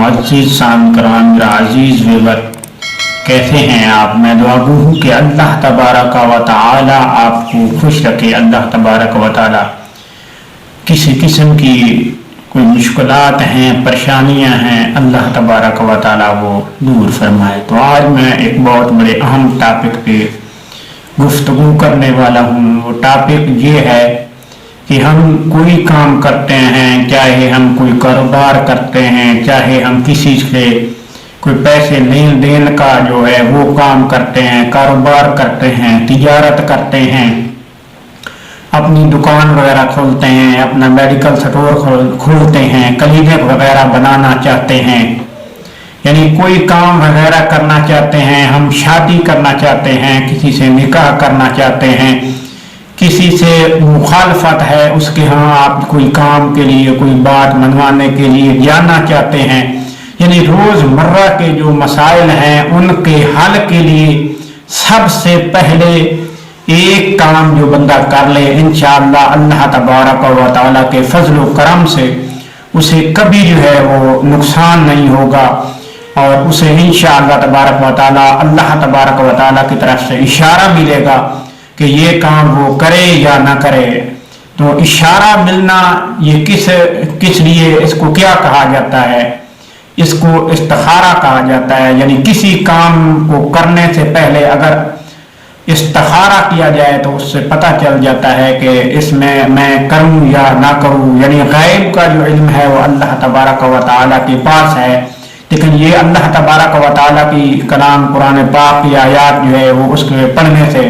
मुअज़्ज़िज़ साम कराम, मेरा अजीज़ व्यूअर, कैसे हैं आप। मैं दुआ गो हूँ कि अल्लाह तबारक व तआला आपको खुश रखे। अल्लाह तबारक व तआला किसी किस्म की कोई मुश्किलात हैं, परेशानियां हैं, अल्लाह तबारक व तआला वो दूर फरमाए। तो आज मैं एक बहुत बड़े अहम टॉपिक पे गुफ्तगू करने वाला हूँ। वो टॉपिक ये है कि हम कोई काम करते हैं, चाहे हम कोई कारोबार करते हैं, चाहे हम किसी से कोई पैसे लेन देन का जो है वो काम करते हैं, कारोबार करते हैं, तिजारत करते हैं, अपनी दुकान वगैरह खोलते हैं, अपना मेडिकल स्टोर खोलते हैं, क्लिनिक वगैरह बनाना चाहते हैं, यानी कोई काम वगैरह करना चाहते हैं, हम शादी करना चाहते हैं, किसी से निकाह करना चाहते हैं, किसी से मुखालफत है, उसके यहाँ आप कोई काम के लिए कोई बात मनवाने के लिए जाना चाहते हैं, यानी रोज़मर्रा के जो मसाइल हैं उनके हल के लिए सबसे पहले एक काम जो बंदा कर ले, इंशाअल्लाह अल्लाह तबारक व तआला के फजल व करम से उसे कभी जो है वो नुकसान नहीं होगा और उसे इंशाअल्लाह तबारक व तआला अल्लाह तबारक व तआला की तरफ से इशारा मिलेगा कि ये काम वो करे या ना करे। तो इशारा मिलना ये किस लिए, इसको क्या कहा जाता है, इसको इस्तिखारा कहा जाता है। यानी किसी काम को करने से पहले अगर इस्तिखारा किया जाए तो उससे पता चल जाता है कि इसमें मैं करूं या ना करूं। यानी गैब का जो इल्म है वो अल्लाह तबारक व तआला के पास है, लेकिन ये अल्लाह तबारक व तआला की कलाम कुरान पाक की आयात जो है वो उसके पढ़ने से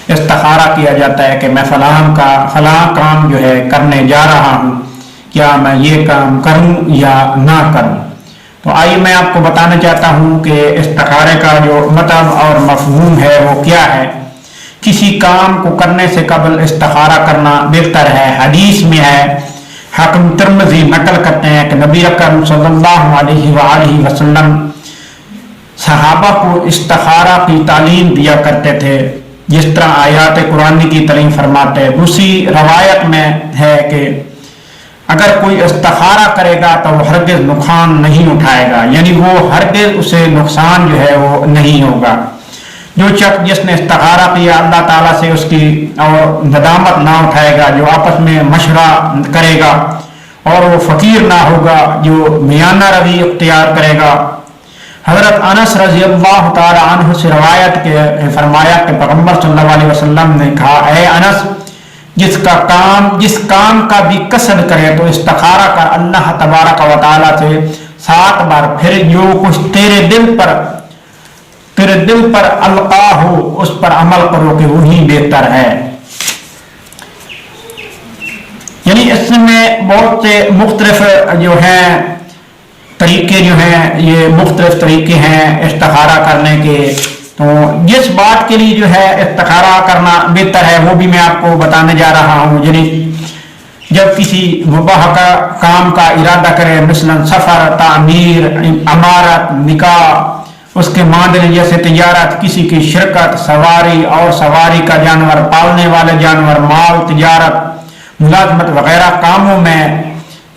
इस्तिखारा किया जाता है कि मैं फलां काम जो है करने जा रहा हूँ, क्या मैं ये काम करूं या ना करूं। तो आइए मैं आपको बताना चाहता हूं कि इस्तिखारे का जो मतलब और मफहूम है वो क्या है। किसी काम को करने से कबल इस्तिखारा करना बेहतर है। हदीस में है, हाकिम तिरमिज़ी नकल करते हैं कि नबी अकरम सल्लल्लाहु अलैहि वसल्लम सहाबा को इस्तिखारा की तालीम दिया करते थे, जिस तरह आयात कुरान की तालीम फरमाते हैं। उसी रवायत में है कि अगर कोई इस्तिखारा करेगा तो वो हरगिज़ नुकसान नहीं उठाएगा, यानी वो हरगिज़ उसे नुकसान जो है वो नहीं होगा। जो शख्स जिसने इस्तिखारा किया अल्लाह ताला से उसकी और नदामत ना उठाएगा, जो आपस में मशवरा करेगा और वो फकीर ना होगा, जो मियाना रवि इख्तियार करेगा। हजरत अनस रज़ी अल्लाह ताला अन्हु से रवायत के फरमाया कि पैगंबर सल्लल्लाहु अलैहि वसल्लम ने कहा, ऐ अनस, जिस काम का भी कसद करे तो इस्तिखारा कर अल्लाह तबारक व तआला से 7 बार, फिर जो कुछ तेरे दिल पर अलका हो उस पर अमल करो कि वही बेहतर है। यानी इसमें बहुत से मुख्तलिफ जो हैं तरीके जो हैं, ये मुख्तलिफ तरीके हैं इस्तिखारा करने के। तो जिस बात के लिए जो है इस्तिखारा करना बेहतर है वो भी मैं आपको बताने जा रहा हूँ। यानी जब किसी मुबाह का काम का इरादा करें, मिसलन सफर, तामीर, अमारत, निकाह, उसके मादे जैसे तिजारत, किसी की शिरकत, सवारी और सवारी का जानवर, पालने वाले जानवर, माल, तिजारत, मुलाजमत वगैरह कामों में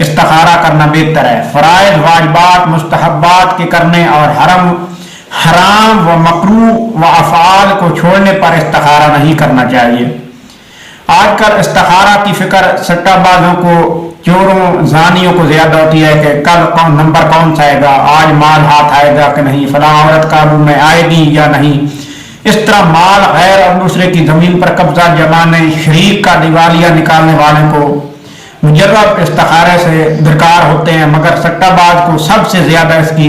इस्तिखारा करना बेहतर है। फराइज, वाजिबात, मुस्तहब्बात के करने और हराम व मकरूह व अफ़आल को छोड़ने पर इस्तिखारा नहीं करना चाहिए। आजकल इस्तिखारा की फिक्र सट्टाबाजों को, चोरों, जानियों को ज्यादा होती है कि कल नंबर कौन सा आएगा, आज माल हाथ आएगा कि नहीं, फलां औरत काबू में आएगी या नहीं। इस तरह माल गैर और दूसरे की जमीन पर कब्जा जमाने, शरीक का दिवालिया निकालने वाले को मुजर्रब इस्तिखारे से दरकार होते हैं, मगर सट्टाबाज को सबसे ज्यादा इसकी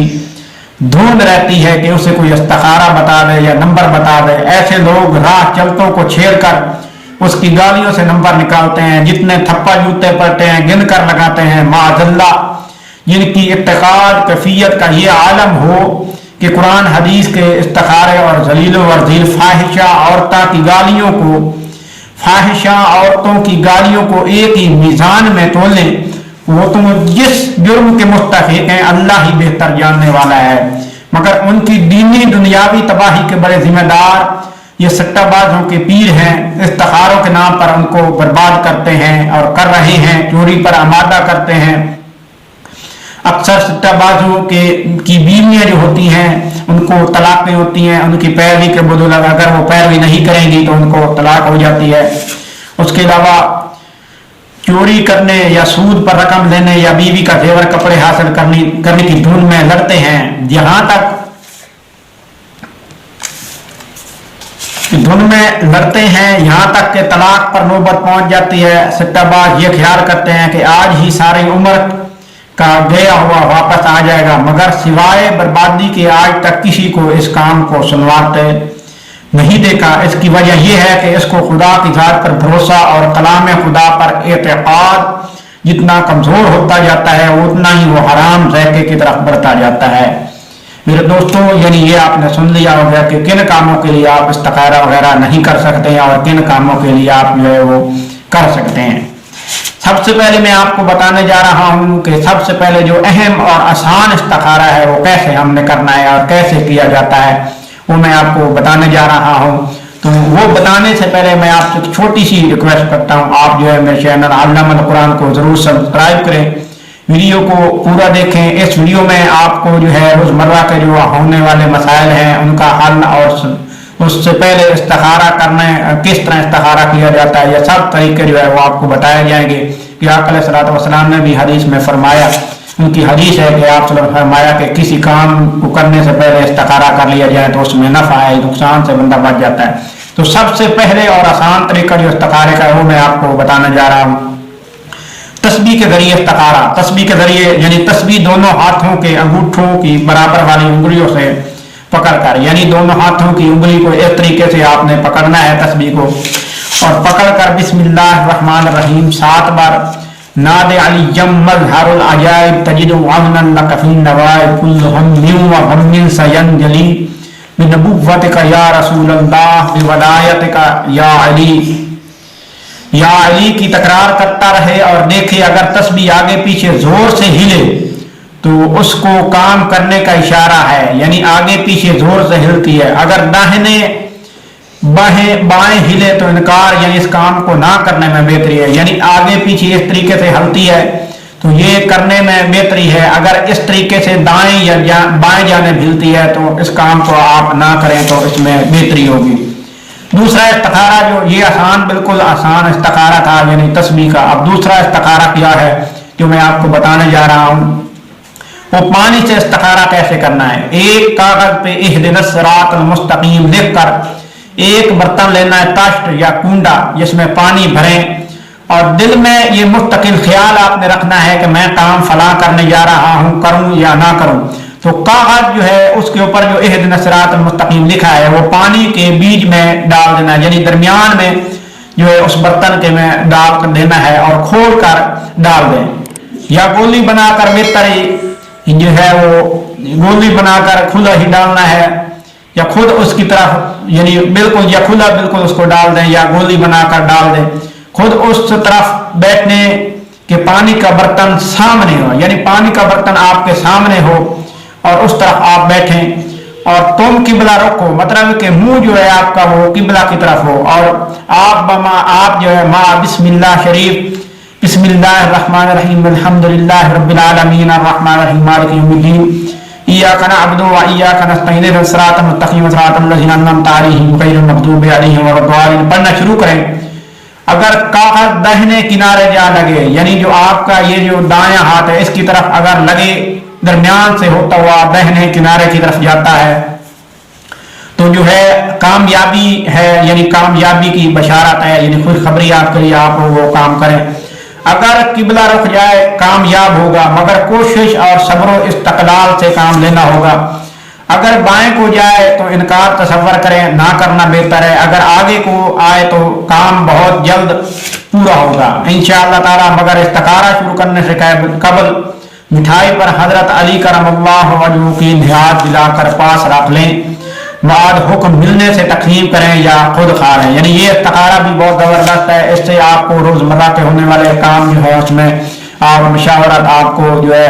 धुंध रहती है कि उसे कोई इस्तिखारा बता दे या नंबर बता दे। ऐसे लोग राह चलतों को छेड़कर उसकी गालियों से नंबर निकालते हैं, जितने थप्पा जूते पड़ते हैं गिन कर लगाते हैं। माअज़ल्लाह, जिनकी इत्तिकाद कैफियत का ये आलम हो कि कुरान हदीस के इस्तिखारे और जलील वर्जील फाहिशा औरतों की गालियों को एक ही मीज़ान में तोलें, वो तुम जिस जुर्म के मुस्तहिक हैं अल्लाह ही बेहतर जानने वाला है। मगर उनकी दीनी दुनियावी तबाही के बड़े जिम्मेदार ये सट्टाबाजों के पीर हैं। इस्तिखारों के नाम पर उनको बर्बाद करते हैं और कर रहे हैं, चोरी पर आमादा करते हैं। اکثر سٹہ بازوں کی بیویاں جو ہوتی ہیں ان کو طلاقیں ہوتی ہیں، ان کی پیروی کے بدولت اگر وہ پیروی نہیں کریں گی تو ان کو طلاق ہو جاتی ہے۔ اس کے علاوہ چوری کرنے یا سود پر رقم لینے یا بیوی کا زیور کپڑے حاصل کرنے کی دھن میں لڑتے ہیں، جہاں تک دھن میں لڑتے ہیں یہاں تک کہ طلاق پر نوبت پہنچ جاتی ہے۔ سٹہ باز یہ خیال کرتے ہیں کہ آج ہی ساری عمر کا گیا ہوا واپس آ جائے گا، مگر سوائے بربادی کے آج تک کسی کو اس کام کو سنوارتے نہیں دیکھا۔ اس کی وجہ یہ ہے کہ اس کو خدا کی ذات پر بھروسہ اور کلام خدا پر اعتقاد جتنا کمزور ہوتا جاتا ہے اتنا ہی وہ حرام ذائقے کی طرف بڑھتا جاتا ہے۔ میرے دوستوں، یعنی یہ آپ نے سن لیا ہوگا کہ کن کاموں کے لیے آپ استخارہ وغیرہ نہیں کر سکتے ہیں اور کن کاموں کے لیے آپ جو ہے وہ کر سکتے ہیں۔ سب سے پہلے میں آپ کو بتانے جا رہا ہوں کہ سب سے پہلے جو اہم اور آسان استخارہ ہے وہ کیسے ہم نے کرنا ہے اور کیسے کیا جاتا ہے وہ میں آپ کو بتانے جا رہا ہوں۔ تو وہ بتانے سے پہلے میں آپ سے ایک چھوٹی سی ریکویسٹ کرتا ہوں، آپ جو ہے میرے چینل علامہ القرآن کو ضرور سبسکرائب کریں، ویڈیو کو پورا دیکھیں۔ اس ویڈیو میں آپ کو جو ہے روزمرہ کے جو ہونے والے مسائل ہیں ان کا حل اور اس سے پہلے استخارہ کرنے کس طرح استخارہ کیا جاتا ہے یہ سب طریقے جو ہے وہ آپ کو بتائے جائیں گے کہ آقا علیہ الصلوۃ والسلام نے بھی حدیث میں فرمایا، ان کی حدیث ہے کہ آپ صلی اللہ علیہ وسلم نے فرمایا کہ کسی کام کو کرنے سے پہلے استخارہ کر لیا جائے تو اس میں نفع ہے، نقصان سے بندہ بچ جاتا ہے۔ تو سب سے پہلے اور آسان طریقہ جو استخارے کا ہے وہ میں آپ کو بتانے جا رہا ہوں۔ تسبیح کے ذریعے استخارہ، تسبیح کے ذریعے یعنی تسبیح دونوں ہاتھوں کے انگوٹھوں کی برابر والی انگلیوں سے پکڑ کر، یعنی دونوں ہاتھوں کی انگلی کو اس طریقے سے آپ نے پکڑنا ہے تسبیح کو، اور پکڑ کر بسم اللہ الرحمن الرحیم 7 بار، ناد علی جم مظہر العجائب تجد امنا لک فی النوائب کل ہم و غم سینجلی بنبوتک یا رسول اللہ بولایتک یا علی، یا علی کی تکرار کرتا رہے اور دیکھے اگر تسبیح آگے پیچھے زور سے ہلے تو اس کو کام کرنے کا اشارہ ہے، یعنی آگے پیچھے زور سے ہلتی ہے، اگر داہنے بائیں ہلے تو انکار یعنی اس کام کو نہ کرنے میں بہتری ہے، یعنی آگے پیچھے اس طریقے سے ہلتی ہے تو یہ کرنے میں بہتری ہے، اگر اس طریقے سے دائیں یا بائیں جانب ہلتی ہے تو اس کام کو آپ نہ کریں تو اس میں بہتری ہوگی۔ دوسرا استخارہ جو یہ بالکل آسان استخارہ تھا یعنی تسبیح کا، اب دوسرا استخارہ کیا ہے جو میں آپ کو بتانے جا رہا ہوں، وہ پانی سے استخارہ کیسے کرنا ہے۔ ایک کاغذ پہ اہدنا الصراط المستقیم لکھ کر ایک برتن لینا ہے، تاشت یا کنڈا، جس میں پانی بھریں اور دل میں یہ مستقل خیال آپ نے رکھنا ہے کہ میں کام فلاں کرنے جا رہا ہوں، کروں یا نہ کروں۔ تو کاغذ جو ہے اس کے اوپر جو اہدنا الصراط المستقیم لکھا ہے وہ پانی کے بیچ میں ڈال دینا ہے، یعنی درمیان میں جو ہے اس برتن کے میں ڈال کر دینا ہے اور کھول کر ڈال دیں، یا گولی بنا کر بہتر جو ہے وہ گولی بنا کر کھلا ہی ڈالنا ہے، یا خود اس کی طرف یعنی بالکل یا کھلا بالکل اس کو ڈال دیں یا گولی بنا کر ڈال دیں، خود اس طرف بیٹھنے کہ پانی کا برتن سامنے ہو، یعنی پانی کا برتن آپ کے سامنے ہو اور اس طرف آپ بیٹھیں اور تم قبلہ رکھو، مطلب کہ منہ جو ہے آپ کا وہ قبلہ کی طرف ہو، اور آپ جو ہے بسم اللہ شریف، بسم اللہ الرحمن الرحیم الحمدللہ رب العالمین الرحمن الرحیم مالک یوم الدین ایاک نعبد و ایاک نستعین اہدنا الصراط المستقیم صراط الذین انعمت علیہم غیر المغضوب علیہم ولا الضالین پڑھنا شروع کریں۔ اگر کاغذ داہنے کنارے جا لگے، یعنی جو آپ کا یہ جو دایاں ہاتھ ہے اس کی طرف اگر لگے، درمیان سے ہوتا ہوا داہنے کنارے کی طرف جاتا ہے تو جو ہے کامیابی ہے، یعنی کامیابی کی بشارت ہے، یعنی خوشخبری آپ کے لیے، آپ وہ کام کریں۔ اگر قبلہ رخ جائے کامیاب ہوگا، مگر کوشش اور صبر و استقلال سے کام لینا ہوگا۔ اگر بائیں کو جائے تو انکار تصور کریں، نہ کرنا بہتر ہے، اگر آگے کو آئے تو کام بہت جلد پورا ہوگا انشاءاللہ تعالی، مگر استخارہ شروع کرنے سے قبل مٹھائی پر حضرت علی کرم اللہ وجہہ کی نہاد دلا کر پاس رکھ لیں، بعد حکم ملنے سے تقسیم کریں یا خود کھا لیں، یعنی یہ استخارہ بھی بہت زبردست ہے، اس سے آپ کو روزمرہ کے ہونے والے کام جو ہے اس میں آپ مشاورت آپ کو جو ہے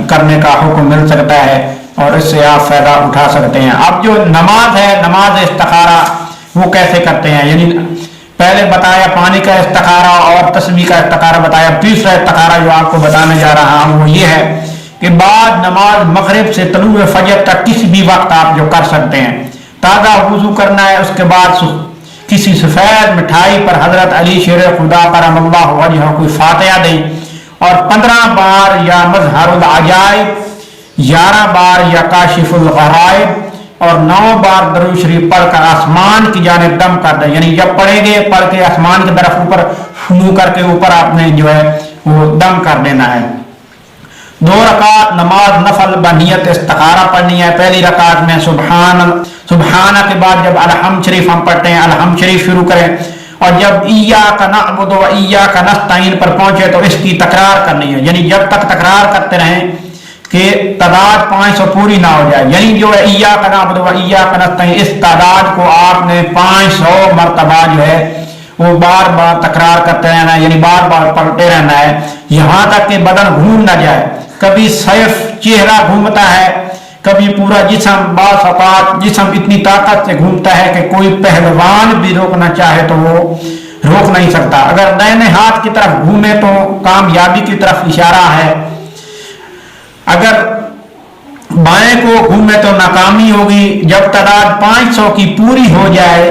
کرنے کا حکم مل سکتا ہے اور اس سے آپ فائدہ اٹھا سکتے ہیں۔ اب جو نماز ہے، نماز استخارہ وہ کیسے کرتے ہیں، یعنی پہلے بتایا پانی کا استخارہ اور تسبیح کا استخارہ بتایا، تیسرا استخارہ جو آپ کو بتانے جا رہا ہوں وہ یہ ہے کہ کے بعد نماز مغرب سے طلوع فجر تک کسی بھی وقت آپ جو کر سکتے ہیں. تازہ وضو کرنا ہے. اس کے بعد کسی سفید مٹھائی پر حضرت علی شیر خدا کرم اللہ وجہہ کوئی فاتحہ دیں اور 15 بار یا مظہر العجائب، 11 بار یا کاشف الغرائب اور 9 بار درود شریف پڑھ کر آسمان کی جانب دم کر دیں. یعنی جب پڑھیں گے پڑھ کے آسمان کی طرف اوپر منہ کر کے اوپر آپ نے جو ہے وہ دم کر دینا ہے. 2 رکعت نماز نفل بنیت استخارہ پڑھنی ہے. پہلی رکعت میں سبحانہ کے بعد جب الحمد شریف ہم پڑھتے ہیں الحمد شریف شروع کریں اور جب ایاک نعبد و ایاک نستعین پر پہنچے تو اس کی تکرار کرنی ہے. یعنی جب تک تکرار کرتے رہیں کہ تعداد 500 پوری نہ ہو جائے. یعنی جو ہے ایاک نعبد و ایاک نستعین اس تعداد کو آپ نے 500 مرتبہ جو ہے وہ بار بار تکرار کرتے رہنا ہے. یعنی بار بار پڑھتے رہنا ہے یہاں تک کہ بدن گھوم نہ جائے. کبھی صرف چہرہ گھومتا ہے، کبھی پورا جسم، بعض اوقات جسم اتنی طاقت سے گھومتا ہے کہ کوئی پہلوان بھی روکنا چاہے تو وہ روک نہیں سکتا. اگر دائیں ہاتھ کی طرف گھومے تو کامیابی کی طرف اشارہ ہے، اگر بائیں کو گھومے تو ناکامی ہوگی. جب تعداد 500 کی پوری ہو جائے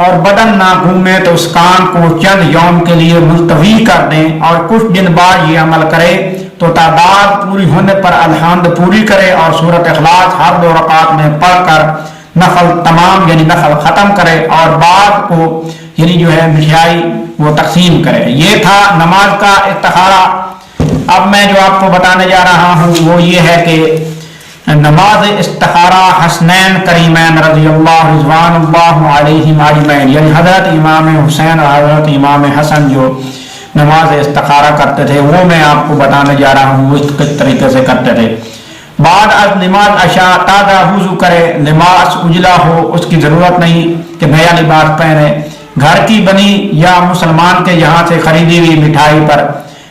اور بدن نہ گھومے تو اس کام کو چند یوم کے لیے ملتوی کر دیں اور کچھ دن بعد یہ عمل کرے تو تعداد پوری ہونے پر الحمد پوری کرے اور سورۃ اخلاص ہر 2 رکعت میں پڑھ کر نفل تمام یعنی نفل ختم کرے اور بعد کو یعنی جو ہے مٹھائی وہ تقسیم کرے. یہ تھا نماز کا استخارہ. اب میں جو آپ کو بتانے جا رہا ہوں وہ یہ ہے کہ نماز استخارہ حسنین کریمین رضی اللہ رضوان اللہ علیہم اجمعین یعنی حضرت امام حسین اور حضرت امام حسن جو نماز استخارہ کرتے تھے وہ میں آپ کو بتانے جا رہا ہوں وہ کس طریقے سے کرتے تھے. بعد از نماز عشاء تازہ وضو کرے، لباس اجلا ہو، اس کی ضرورت نہیں کہ نیا لباس پہنے، گھر کی بنی یا مسلمان کے یہاں سے خریدی ہوئی مٹھائی پر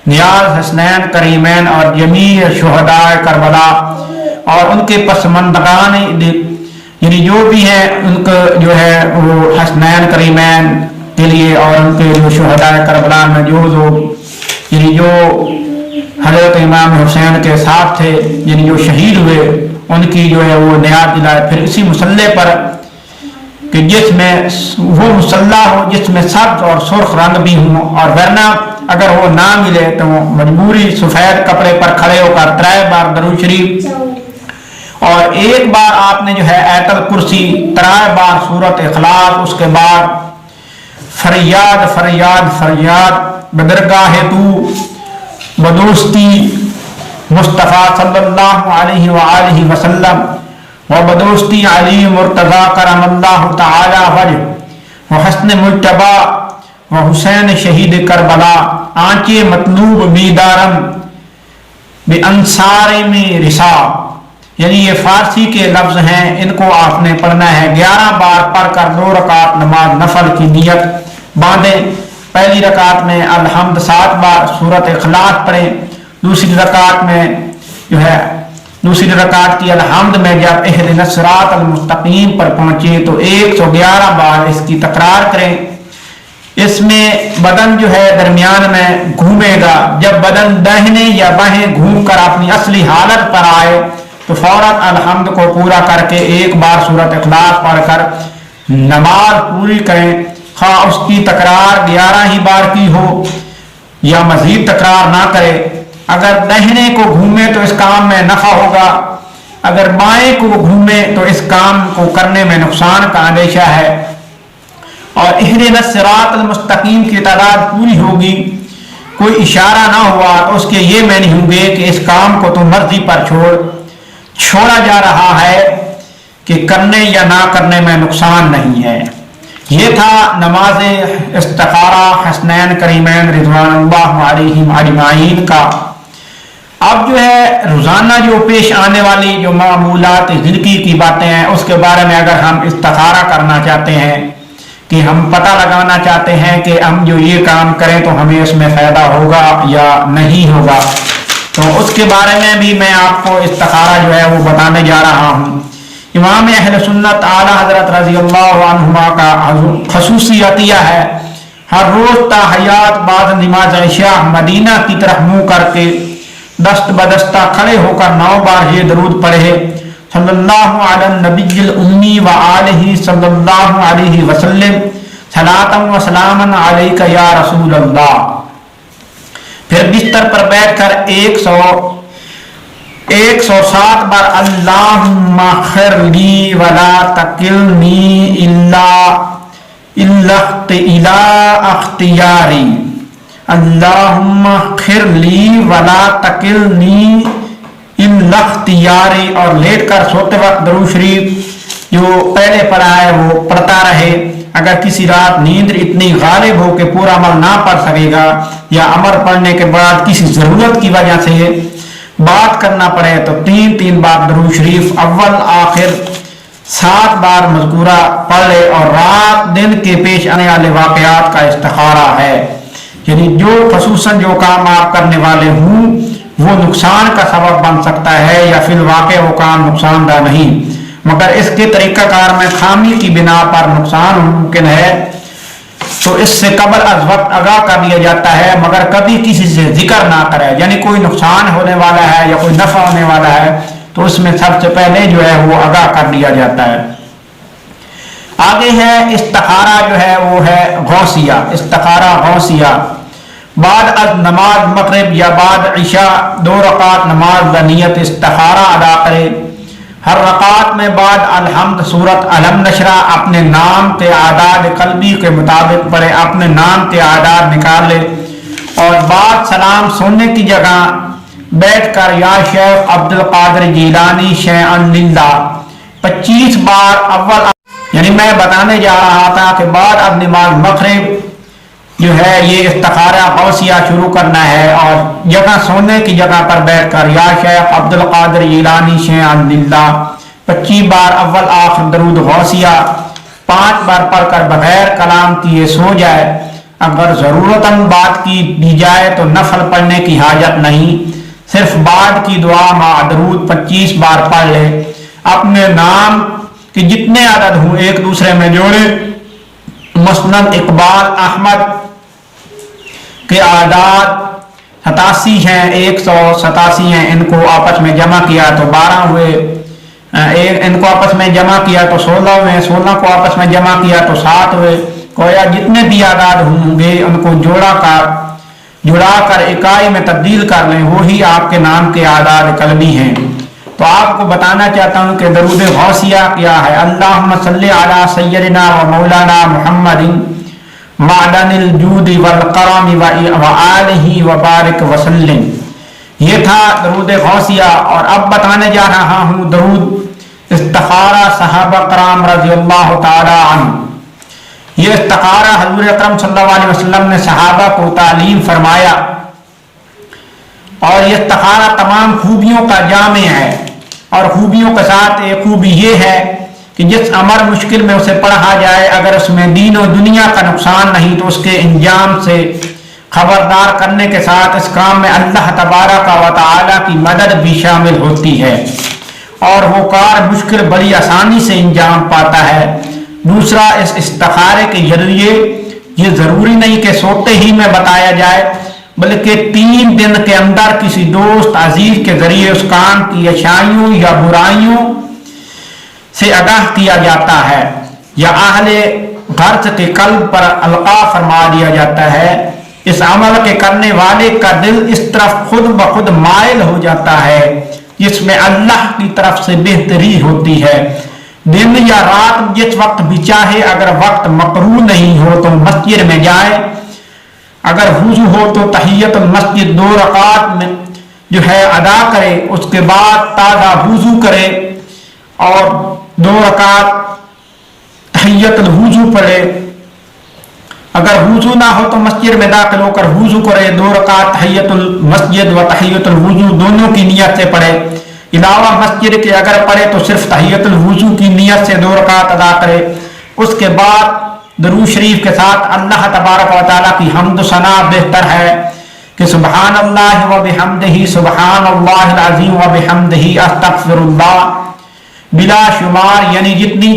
نیاز حسنین کریمین اور جمیع شہداء کربلا اور ان کے پسماندگان یعنی جو بھی ہیں ان کو جو ہے وہ حسنین کریمین کے لیے اور ان کے جو شہداء کربلا میں جو یعنی جو حضرت امام حسین کے ساتھ تھے یعنی جو شہید ہوئے ان کی جو ہے وہ نیاز دلائے. پھر اسی مسلح پر کہ جس میں وہ مسلح ہو جس میں سبز اور سرخ رنگ بھی ہوں اور ورنہ اگر وہ نہ ملے تو مجبوری سفید کپڑے پر کھڑے ہو کر 3 بار درود شریف اور 1 بار آپ نے جو ہے آیت الکرسی، 3 بار سورۃ اخلاص، اس کے بعد فریاد فریاد فریاد بدرگاہ تو بدوستی مصطفیٰ صلی اللہ علیہ وآلہ وسلم و بدوستی علی مرتضی کرم اللہ تعالی وجہ و حسن مجتبہ و حسین شہید کربلا آنچے مطلوب بیدارم بے انصار میں رسا. یعنی یہ فارسی کے لفظ ہیں، ان کو آپ نے پڑھنا ہے 11 بار پڑھ کر 2 رکعت نماز نفل کی نیت باندھیں. پہلی رکعت میں الحمد 7 بار سورۃ اخلاص پڑھیں. دوسری رکعت میں جو ہے دوسری رکعت کی الحمد میں جب اہدنا الصراط المستقیم پر پہنچے تو 111 بار اس کی تکرار کریں. اس میں بدن جو ہے درمیان میں گھومے گا. جب بدن داہنے یا بائیں گھوم کر اپنی اصلی حالت پر آئے تو فوراً الحمد کو پورا کر کے 1 بار سورۃ اخلاص پڑھ کر نماز پوری کریں. خواہ اس کی تکرار 11 ہی بار کی ہو یا مزید تکرار نہ کرے. اگر داہنے کو گھومے تو اس کام میں نفع ہوگا، اگر بائیں کو گھومے تو اس کام کو کرنے میں نقصان کا اندیشہ ہے. اور اہدنا الصراط المستقیم کی تعداد پوری ہوگی، کوئی اشارہ نہ ہوا تو اس کے یہ معنی ہوں گے کہ اس کام کو تو مرضی پر چھوڑا جا رہا ہے کہ کرنے یا نہ کرنے میں نقصان نہیں ہے. یہ تھا نماز استخارہ حسنین کریمین رضوان اللہ علیہم اجمعین کا. اب جو ہے روزانہ جو پیش آنے والی جو معمولات زندگی کی باتیں ہیں اس کے بارے میں اگر ہم استخارہ کرنا چاہتے ہیں کہ ہم پتہ لگانا چاہتے ہیں کہ ہم جو یہ کام کریں تو ہمیں اس میں فائدہ ہوگا یا نہیں ہوگا تو اس کے بارے میں بھی میں آپ کو استخارہ جو ہے وہ بتانے جا رہا ہوں. امام اہل سنت اعلیٰ حضرت رضی اللہ عنہما کا خصوصی عطیہ ہے ہر روز تا حیات بعد نماز عشاء مدینہ کی طرف منہ کر کے दस्त बदस्ता खड़े होकर 9 बार ये दरूद पढ़े, सल्लल्लाहु अला नबिय्यिल उम्मी व आलिहि सल्लल्लाहु अलैहि वसल्लम सलातन व सलामन अलैका या रसूल अल्लाह। फिर बिस्तर पर बैठकर 107 बार अल्लाहुम्मा खिरली वला तकिलनी इला अख्तियारी, अल्लाहुम्मा खिरली वला तकिलनी इला अख्तियारी। और लेटकर सोते वक्त दरूद शरीफ जो पहले पढ़ा है वो पढ़ता रहे। अगर किसी रात नींद इतनी गालिब हो कि पूरा अमल ना पढ़ सकेगा या अमल पढ़ने के बाद किसी जरूरत की वजह से बात करना पड़े तो 3-3 बार दरूद शरीफ अव्वल आखिर 7 बार मज़कूरा पढ़ ले। और रात दिन के पेश आने वाले वाक़यात का इस्तिखारा है, यानी जो खसूसन जो काम आप करने वाले हूँ वो नुकसान का सबब बन सकता है या फिर वाक़ई वो काम नुकसानदा नहीं, मगर इसके तरीक़ाकार में खामी की बिना पर नुकसान मुमकिन है तो इससे कबल अज वक्त आगाह कर दिया जाता है, मगर कभी किसी से जिक्र ना करे। यानी कोई नुकसान होने वाला है या कोई नफा होने वाला है तो उसमें सबसे पहले जो है वो आगाह कर दिया जाता है। आगे है इस्तिखारा जो है वो है गौसिया, इस्तिखारा गौसिया। बाद अज नमाज मगरिब या बाद इशा 2 रकात नमाज व नियत इस्तिखारा अदा करे। हर रकात में बाद अलहम्द सूरत अलम नशरा अपने नाम के आदाद कल्बी के मुताबिक पढ़े, अपने नाम के आदाद निकाल ले। और बाद सलाम सोने की जगह बैठकर या शेख अब्दुल कादिर जीलानी शैअन लिल्लाह 25 बार अव्वल, यानी मैं बताने जा रहा था कि बाद अब नमाज मगरिब जो है ये इस्तिखारा गौसिया शुरू करना है और जगह सोने की जगह पर बैठकर या शेख अब्दुल कादिर जीलानी शैअन लिल्लाह 25 बार अव्वल आखिर दरूद गौसिया 5 बार पढ़कर बगैर कलाम किए सो जाए। अगर जरूरतन बात की दी जाए तो नफल पढ़ने की हाजत नहीं, सिर्फ बाद की दुआ मा दरूद 25 बार पढ़ ले। अपने नाम के जितने अदद हूँ एक दूसरे में जोड़े। मसलन इकबाल अहमद के आदाद 87 हैं, 187 हैं, इनको आपस में जमा किया तो 12 हुए, इनको आपस में जमा किया तो 16 हुए, 16 को आपस में जमा किया तो 7 हुए। कोया जितने भी आदाद होंगे उनको जुड़ाकर इकाई में तब्दील कर लें, वही आपके नाम के आदाद कलबी हैं। तो आपको बताना चाहता हूँ कि दरूद गौसिया क्या है। अल्लाहुम्मा सल्ली अला सय्यदिना व मौलाना मुहम्मदिन मादनिल जूदी वल करमी व आलिहि व बारिक वसल्लिम। ये था दरूद गौसिया। और अब बताने जा रहा हूँ दरूद इस्तिखारा सहाबा कराम रज़ियल्लाहु ताला अन्हुम। ये इस्तिखारा हज़ूर अकरम सल्लल्लाहु अलैहि वसल्लम ने सहाबा को तालीम फरमाया और ये इस्तिखारा तमाम खूबियों का जामे है। और खूबियों के साथ एक खूबी ये है कि जिस अमर मुश्किल में उसे पढ़ा जाए अगर उसमें दीन और दुनिया का नुकसान नहीं तो उसके इंजाम से खबरदार करने के साथ इस काम में अल्लाह तबारक व तआला की मदद भी शामिल होती है और वो कार मुश्किल बड़ी आसानी से इंजाम पाता है। दूसरा, इस इस्तिखारे के जरिए ये जरूरी नहीं कि सोते ही में बताया जाए, बल्कि 3 दिन के अंदर किसी दोस्त अजीज के जरिए उस काम की अच्छाइयों या बुराइयों से आगाह किया जाता है या अहले गर्ज के कल्ब पर अलका फरमा दिया जाता है। इस अमल के करने वाले का दिल इस तरफ खुद ब खुद माइल हो जाता है जिसमें अल्लाह की तरफ से बेहतरी होती है। दिन या रात जिस वक्त भी चाहे, अगर वक्त मकरूह नहीं हो तो मस्जिद में जाए, अगर वुजू हो तो तहियतुल मस्जिद 2 रकात में जो है अदा करे, उसके बाद ताज़ा वुजू करे और 2 रकात तहियतुल वुजू पढ़े। अगर वुजू ना हो तो मस्जिद में दाखिल होकर वुजू करे, 2 रकात तहियतुल मस्जिद व तहियतुल वुजू दोनों की नियत से पढ़े। इलावा मस्जिद के अगर पढ़े तो सिर्फ तहियतुल वुजू की नियत से 2 रकात अदा करे। उसके बाद दरूद शरीफ के साथ अल्लाह तबारक व तआला की हम्द सना बेहतर है कि सुबहानल्लाह व बिहम्दिही सुबहानल्लाहिल अज़ीम व बिहम्दिही अस्तगफिरुल्लाह बिला शुमार, यानी जितनी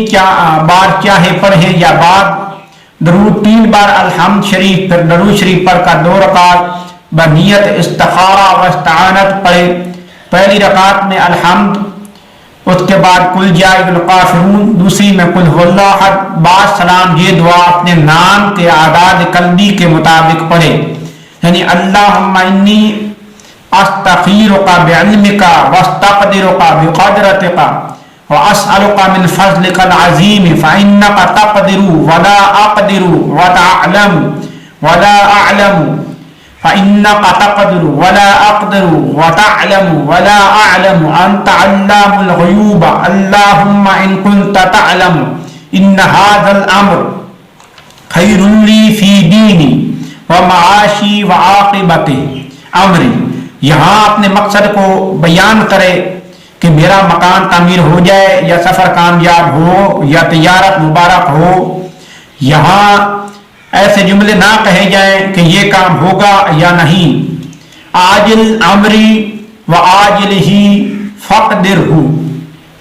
बार चाहे पढ़े या बाद दरूद 3 बार अलहम्द शरीफ फिर दरूद शरीफ पढ़कर 2 रकात بنیت استخارہ و استعانت پڑھے. پہلی رکعت میں الحمد، اس کے بعد قل جاء الکافرون، دوسری میں قل هو اللہ احد. بعد سلام یہ دعا اپنے نام کے اعداد قلبی کے مطابق پڑھے، یعنی اللہم انی استخیرک بعلمک واستقدرک بقدرتک واسألک من فضلک العظیم فإنک تقدر ولا اقدر وتعلم ولا اعلم فإنک تقدر ولا اقدر وتعلم ولا اعلم انت علام الغیوب اللہم ان کنت تعلم ان هذا الامر خیر لی فی دینی ومعاشی وعاقبت امری. یہاں اپنے مقصد کو بیان کرے کہ میرا مکان تعمیر ہو جائے یا سفر کامیاب ہو یا تجارت مبارک ہو. یہاں ایسے جملے نہ کہے جائیں کہ یہ کام ہوگا یا نہیں. عاجل امری و عاجل ہی فقدر ہو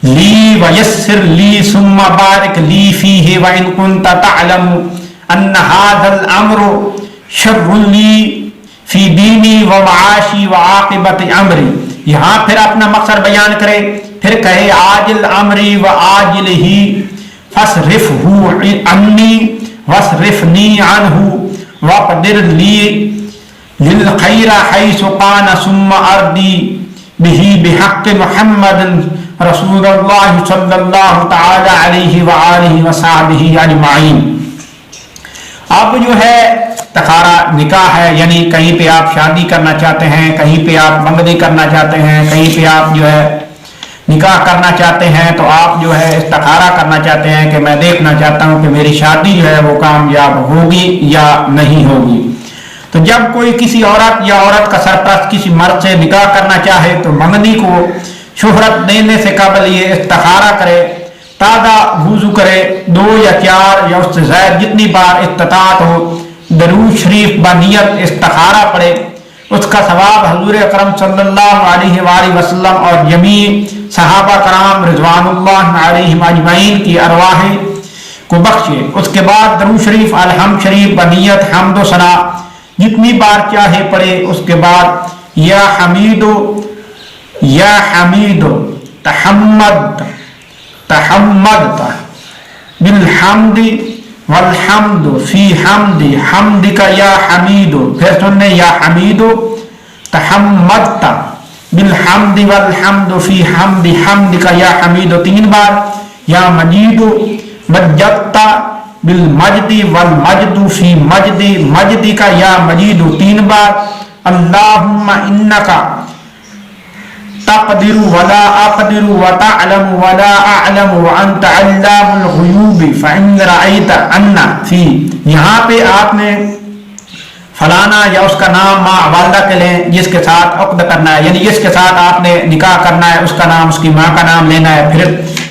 لی ویسر لی ثم بارک لی فیہ وان کنت تعلم ان هذا الامر شر لی فی دینی و معاشی و عاقبت امری. یہاں پھر اپنا مقصد بیان کرے، پھر کہے عاجل امری و عاجل ہی فاصرفہ عنی واصرفنی عنہ وقدر لی للخیر حیث کان ثم اردی بہ بحق محمد رسول اللہ صلی اللہ تعالی علیہ وآلہ وصحبہ اجمعین. اب جو ہے استخارہ نکاح ہے، یعنی کہیں پہ آپ شادی کرنا چاہتے ہیں، کہیں پہ آپ منگنی کرنا چاہتے ہیں، کہیں پہ آپ جو ہے نکاح کرنا چاہتے ہیں، تو آپ جو ہے استخارہ کرنا چاہتے ہیں کہ میں دیکھنا چاہتا ہوں کہ میری شادی جو ہے وہ کامیاب ہوگی یا نہیں ہوگی. تو جب کوئی کسی عورت یا عورت کا سرپرست کسی مرد سے نکاح کرنا چاہے تو منگنی کو شہرت دینے سے قبل یہ استخارہ کرے، تازہ وضو کرے، 2 یا 4 یا اس سے زائد جتنی بار استطاعت ہو درود شریف بنیت استخارہ پڑھے. اس کا ثواب حضور اکرم صلی اللہ علیہ وآلہ وسلم اور جمیع صحابہ کرام رضوان اللہ علیہم اجمعین کی ارواح کو بخشے. اس کے بعد درود شریف الحمد شریف بنیت حمد و ثنا جتنی بار چاہے پڑھے. اس کے بعد یا حمید تحمد بالحمد والحمد فی حمد حمدک یا حمید. پھر سننے یا حمید تحمدت بالحمد والحمد فی حمد حمدک یا حمید 3 بار. یا مجید مجدت بالمجد والمجد فی مجد مجدک یا مجید 3 بار. اللہم انکا تقدر ولا اقدر وتعلم ولا اعلم وانت علام الغیوب فان رأیت ان فی. یہاں پہ آپ نے فلانا یا اس کا نام ماں والدہ کے لیں جس کے ساتھ عقد کرنا ہے، یعنی جس کے ساتھ آپ نے نکاح کرنا ہے اس کا نام، اس کی ماں کا نام لینا ہے. پھر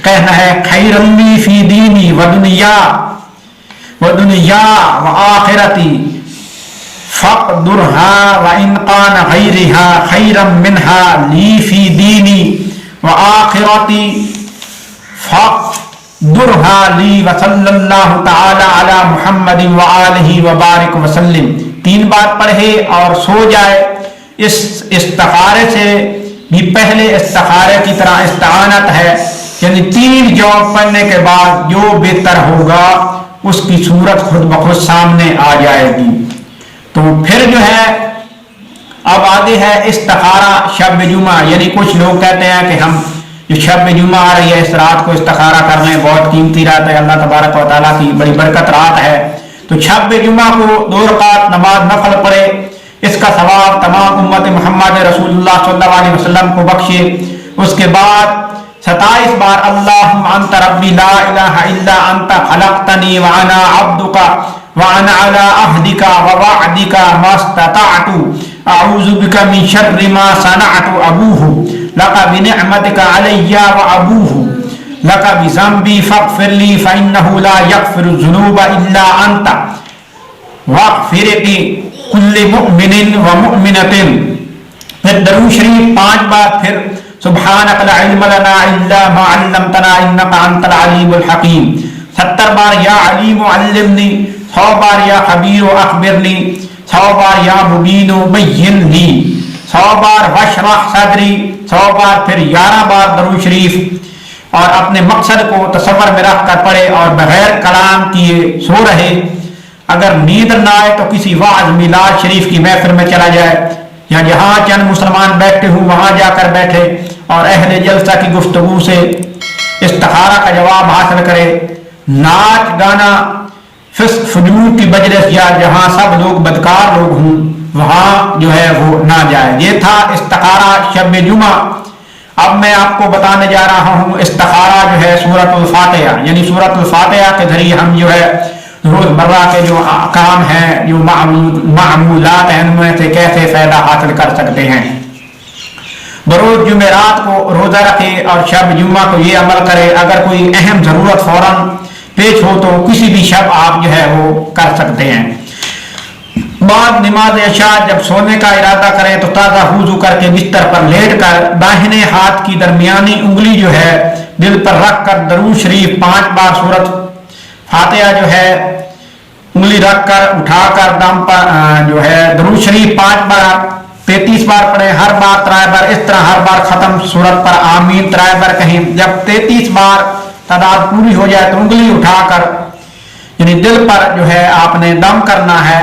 کہنا ہے خیر لی فی دینی و دنیا و آخرتی فقدرها وان کان غیرها خیرا منها لی فی دینی و آخرتی فقدرها لی وصلی اللہ تعالی علی محمد وآلہ وبارک وسلم. 3 بار پڑھے اور سو جائے. اس استخارے سے بھی پہلے استخارے کی طرح استعانت ہے، یعنی 3 جواب پڑھنے کے بعد جو بہتر ہوگا اس کی صورت خود بخود سامنے آ جائے گی. تو پھر جو ہے اب آگے ہے استخارہ شب جمعہ. یعنی کچھ لوگ کہتے ہیں کہ ہم جو شب جمعہ آ رہی ہے اس رات کو استخارہ کر رہے ہیں، بہت قیمتی رات ہے، اللہ تبارک و تعالیٰ کی بڑی برکت رات ہے. تو شب جمعہ کو 2 رکعت نماز نفل پڑھے، اس کا ثواب تمام امت محمد رسول اللہ صلی اللہ علیہ وسلم کو بخشے. اس کے بعد 27 بار اللہم انت ربی لا الہ الا انت خلقتنی وانا عبدک وانا علی عہدک ووعدک ما استطعت اعوذ بک من شر ما صنعت ابوہ لک بنعمتک علی وابوہ لک بذنبی فاغفر لی فانہ لا یغفر الذنوب الا انت واغفر لکل مؤمن ومؤمنۃ. پھر درود شریف 5 بار. پھر سبحانک لا علم لنا الا ما علمتنا انک انت العلیم الحکیم. 70 بار یا علیم علمنی. 100 بار یا خبیر اخبرنی. 100 बार या मुबीन बैयिन ली, 100 बार वशरह सदरी, 100 बार फिर 11 बार दरूद शरीफ। और अपने मकसद को तसव्वुर में रख कर पढ़े और बगैर कलाम किए सो रहे। अगर नींद ना आए तो किसी वाज मिलाद शरीफ की महफिल में चला जाए, या जहाँ चंद मुसलमान बैठे हों वहाँ जाकर बैठे और अहले जलसा की गुफ्तगू से इस्तिखारा का जवाब हासिल करे। नाच गाना फिस्क फजूर की मजलिस या जहाँ सब लोग बदकार लोग हों वहाँ जो है वो ना जाए। ये था इस्तिखारा शब जुमा। अब मैं आपको बताने जा रहा हूँ इस्तिखारा जो है सूरतुल फातिहा, यानी सूरतुल फातिहा के जरिए हम जो है रोजमर्रा के जो काम हैं, जो मामूलात हैं, उनमें से कैसे फायदा हासिल कर सकते हैं। बरोज जुमेरात को रोजा रखे और शब जुम्मा को ये अमल करे। अगर कोई अहम जरूरत फौरन पेश हो तो किसी भी शब आप जो है वो कर सकते हैं। बाद नमाज इशा जब सोने का इरादा करें तो ताज़ा वुज़ू करके बिस्तर पर लेट कर दाहिने हाथ की दरमियानी उंगली जो है दिल पर रख कर दरूद शरीफ 5 बार सूरत फातिहा जो है उंगली रख कर उठाकर दम पर जो है दरूद शरीफ 5 बार 33 बार पढ़े, हर बार 3 बार। इस तरह हर बार खत्म सूरत पर आमीन 3 बार कहें। जब 33 बार तादाद पूरी हो जाए तो उंगली उठाकर यानी दिल पर जो है आपने दम करना है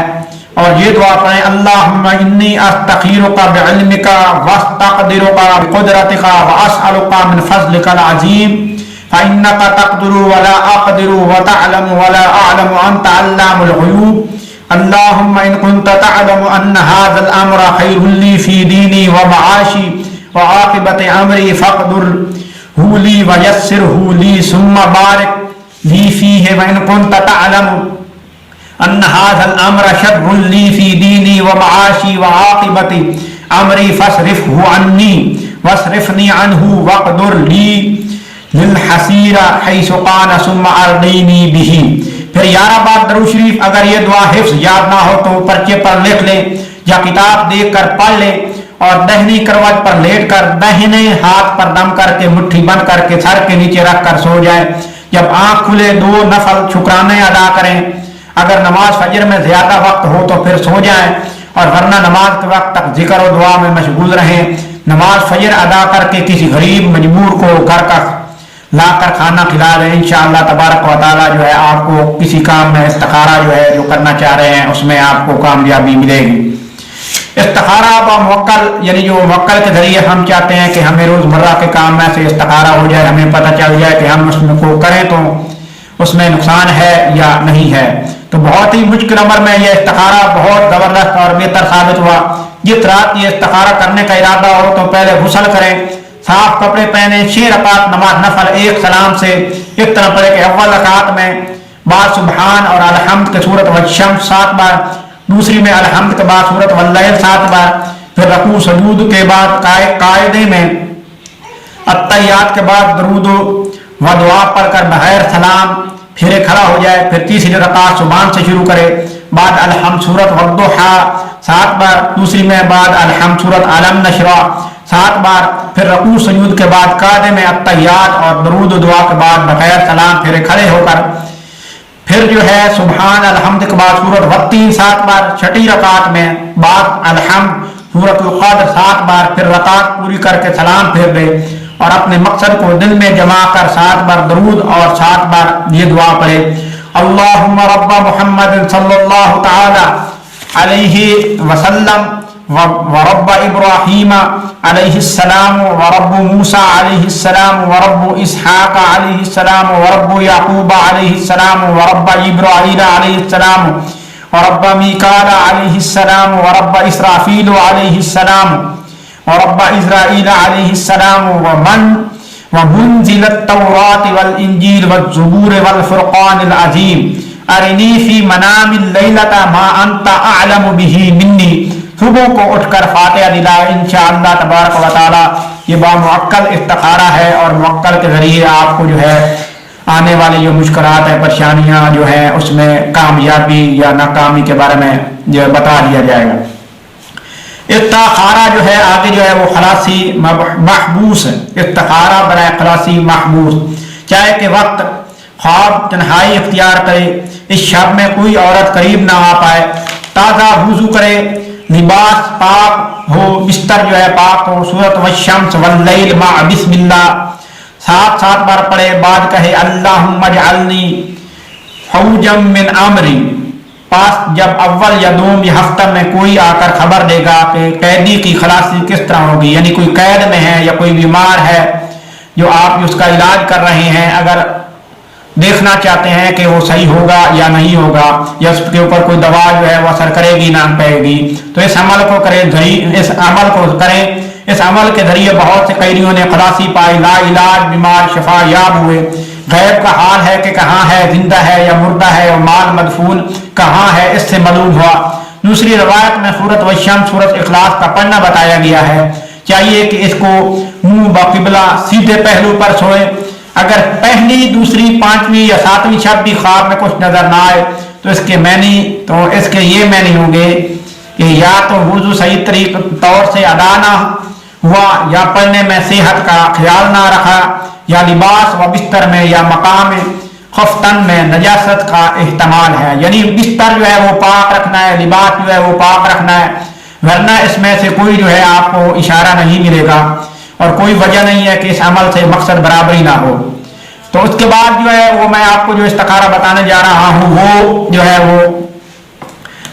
और ये दुआ पढ़ें, अल्लाहुम्मा इन्नी अस्तगफिरुका बिइल्मिका वअस्तक़दिरुका बिक़ुदरतिका वअसअलुका मिन फ़ज़लिकल अज़ीम फ़इन्नका तक़दिरु वला अक़दिरु वतअलमु वला अअलमु अन्ता अल्लामुल ग़ुयूब। अल्लाहुम्मा इन कुन्ता तअलमु अन्ना हाज़ल अम्रा ख़ैरुल ली फ़ी दीनी व मआशी व आक़िबति अम्री फ़क़दिरहु ली वयस्सिरहु ली सुम्मा बारिक ली फ़ीहि व इन कुन्ता तअलमु अन्न हाज़ल अम्र शर्रुल ली फ़ी दीनी व मआशी व आक़िबति अम्री फ़स्रिफ़हु अन्नी वस्रिफ़नी अन्हु वक़्दुर ली लिल हसीरा हैसु कान सुम्मा अर्दीनी बिही। फिर 11 बार दरूद शरीफ। अगर ये दुआ हिफ्ज़ याद ना हो तो पर्चे पर लिख ले या किताब देख कर पढ़ ले और दाहिनी करवट पर लेट कर दाहिने हाथ पर दम करके मुट्ठी बंद करके सर के नीचे रख कर सो जाए। जब आँख खुले 2 नफल शुक्राने अदा करें। अगर नमाज फजर में ज्यादा वक्त हो तो फिर सो जाएं और वरना नमाज के वक्त तक जिक्र और दुआ में मशगूल रहें। नमाज फजर अदा करके किसी गरीब मजबूर को घर का लाकर खाना खिला दें। इंशाअल्लाह तबारक व तआला जो है आपको किसी काम में इस्तिखारा जो है जो करना चाह रहे हैं उसमें आपको कामयाबी मिलेगी। इस्तिखारा व मुवक्कल यानी जो मुवक्कल के जरिए हम चाहते हैं कि हमें रोजमर्रा के काम में से इस्तिखारा हो जाए, हमें पता चल जाए कि हम उसमें को करें तो उसमें नुकसान है या नहीं है। तो बहुत ही मुश्किल अमर में यह इस्तिखारा बहुत जबरदस्त और बेहतर साबित हुआ। जिस रात ये इस्तिखारा करने का इरादा हो तो पहले गुस्ल करें, साफ कपड़े पहने, 6 रकात नमाज नफल एक सलाम से इस तरह पढ़े कि अव्वल रकात में बाद सुबहान और अलहम्द के सूरत वशम्स 7 बार, दूसरी में अलहम्द के बाद सूरत वल्लैल 7 बार, फिर रकू सजूद के बाद कायदे में अत्तहियात के बाद दरूद व दुआ पढ़कर बगैर सलाम फिर खड़ा हो जाए। फिर तीसरी रकात सुबहान से शुरू करे, बाद अलहम्द सूरत वद्दुहा 7 बार, दूसरी में बाद अलहम्द सूरत अलम नशरा 7 बार, फिर रकू सजूद के बाद कायदे में अत्तहियात और दरूद दुआ के बाद बगैर सलाम फिर खड़े होकर फिर जो है सुबहान अलहम्द के बाद सूरत वत्तीन 7 बार, छठी रकात में बाद अलहम्द सूरतुल क़द्र 7 बार, फिर रकात पूरी करके सलाम फिर दे और अपने मकसद को दिल में जमा कर 7 बार दरूद और 7 बार ये दुआ पढ़े, अल्लाहुम्मा रब्बा मुहम्मद सल्लल्लाहु तआला अलैहि वसल्लम व रब्बा इब्राहीम अलैहिस्सलाम व रब्बु मूसा अलैहिस्सलाम व रब्बु इसहाक अलैहिस्सलाम व रब्बु याकूब अलैहिस्सलाम व रब्बा इब्राहीम अलैहिस्सलाम व रब्बा मीकाल अलैहिस्सलाम व रब्बा इसराफील अलैहिस्सलाम व रब्बा इज़राईल अलैहिस्सलाम व मुनज़िलत तौरात वल इंजील वज़ ज़ुबूर वल फ़ुरक़ानिल अज़ीम अरिनी फ़ी मनामिल लैलता मा अंता अअलमु बिही मिन्नी। सुबह को उठकर फातिहा दिलाए, इंशाअल्लाह तबारक व तआला ये बामुअक्कल इस्तिखारा है और मुअक्कल के जरिए आपको जो है आने वाली जो मुश्किलात है, परेशानियां जो है उसमें कामयाबी या नाकामी के बारे में जो बता दिया जाएगा। इस्तिखारा जो है आगे जो है वो खलासी महबूस है। इस्तिखारा बराए खलासी महबूस, चाहे के वक्त ख्वाब तन्हाई इख्तियार करे, इस शब में कोई औरत करीब ना आ पाए ताज़ा वुजू करे, लिबास पाक हो, बिस्तर जो है पाक हो। सूरत वश्शम्स वल्लैल मा बिस्मिल्लाह 7 बार पढ़े, बाद कहे अल्लाहुम्मा जअलनी फौजम मिन अमरी। पास जब अव्वल या दोम या हफ्ता में कोई आकर खबर देगा कि कैदी की खलासी किस तरह होगी, यानी कोई कैद में है या कोई बीमार है जो आप उसका इलाज कर रहे हैं, अगर देखना चाहते हैं कि वो सही होगा या नहीं होगा, या उसके ऊपर कोई दवा जो है वो असर करेगी ना करेगी, तो इस अमल को करें, इस अमल को करें। इस अमल के जरिए बहुत से कैदियों ने खलासी पाई, ला इलाज बीमार शफा याब हुए। गैब का हाल है कि कहाँ है, जिंदा है या मुर्दा है, और माल मदफून कहाँ है, इससे मालूम हुआ। दूसरी रवायत में सूरत वश्शम सूरत इखलास का पढ़ना बताया गया है। चाहिए कि इसको मुंह बकिबला सीधे पहलू पर सोए। अगर पहली, दूसरी, 5वीं या 7वीं शब भी ख्वाब में कुछ नजर ना आए तो इसके ये मैनी होंगे कि या तो वुजू सही तौर से अदा ना हुआ, या पढ़ने में सेहत का ख्याल ना रखा, या लिबास व बिस्तर में या मकाम खफ्तन में नजासत का एहतमाल है। यानी बिस्तर जो है वो पाक रखना है, लिबास जो है वो पाक रखना है, वरना इसमें से कोई जो है आपको इशारा नहीं मिलेगा और कोई वजह नहीं है कि इस अमल से मकसद बराबरी ना हो। तो उसके बाद जो है वो मैं आपको जो इस्तिखारा बताने जा रहा हूँ वो जो है वो